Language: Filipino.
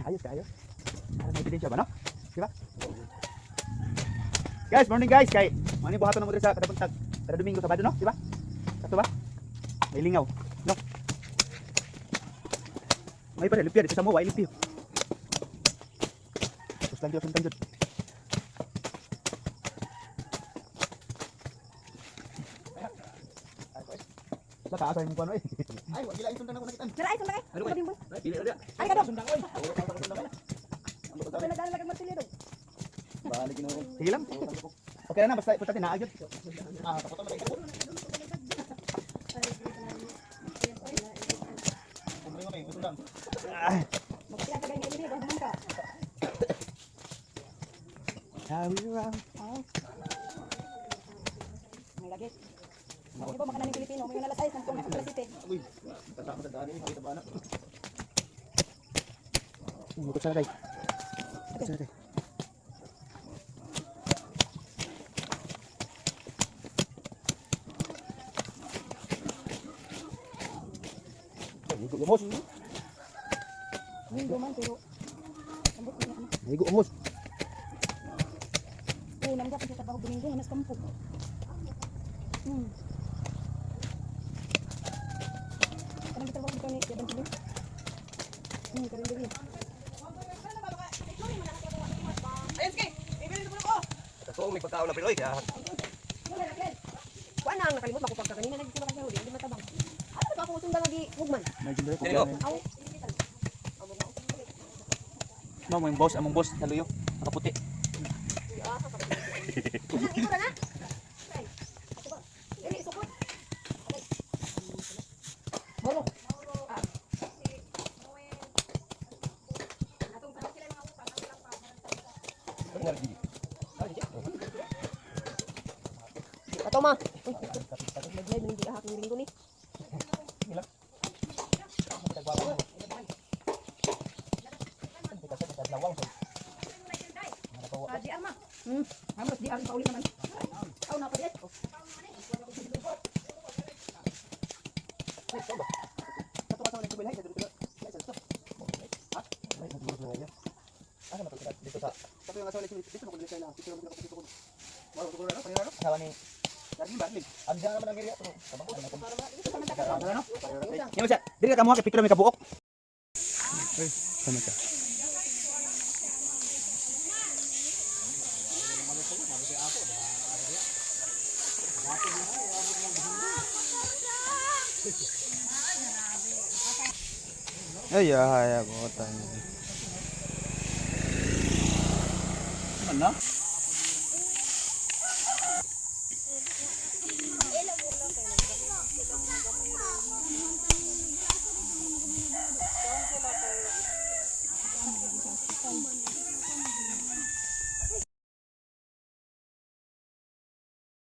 Ayos ka, ayos. May ebidensya ba, no? Diba? Guys, morning guys. Kay, mani buhaton na mo diri sa kada buntag. Kada Domingo, Sabado, no? Diba? Kato ba? May lingaw, no? May pa rin, limpia. Dito sa mo, ay limpio. Tapos lang dito, suntan dito. Sa taas ay mong kuano eh. Ay, wag gila sundan ako nakitaan. Sira ay sundan kay. Ano kay? Ay, pili ra dia. Ay ka do. Sundan oy. Wala dala lagay martilyo do. Balik gino. Sige lang. Okay na basta iputatin na agad. Ah, tapos na ito. Kumring kami, sundan. Magtiya ka ganyan dili, bago ka. Hawi round. May lagi. Di ba makanan ng Pilipino, may nalasay ng City. Uy, tatak sa daan ni kita ba na. Mukot sa kay. Sa kay. Higo umos. Hindi man pero ambot niya ano. Higo umos. Nangga pa sa trabaho Domingo, mas kampo. Kanang trabaho dito ni Jaban Sili. Karon dili. Ayun, Kay! Bibili ko ko! Ito may pagkaula pero kaya. Kuan na ang nakalimot makupag ka kanina nagsiba ka sa huli, hindi matabang. Ano ba ako sundan lagi hugman? May jindere ko. Aw. No, mo yung boss, among boss haluyo. Nakaputi. Ito na. Ay. Ako ba? Dili sukot. Bolo. Ato ma. Nag-live hindi ahak ng linggo ni. Di arma. Amos di arma pauli naman. Aw na pa diet. Dili ka mo kay picture may kabuok. Ay, sama ka. Ay, ya, bota. Mana?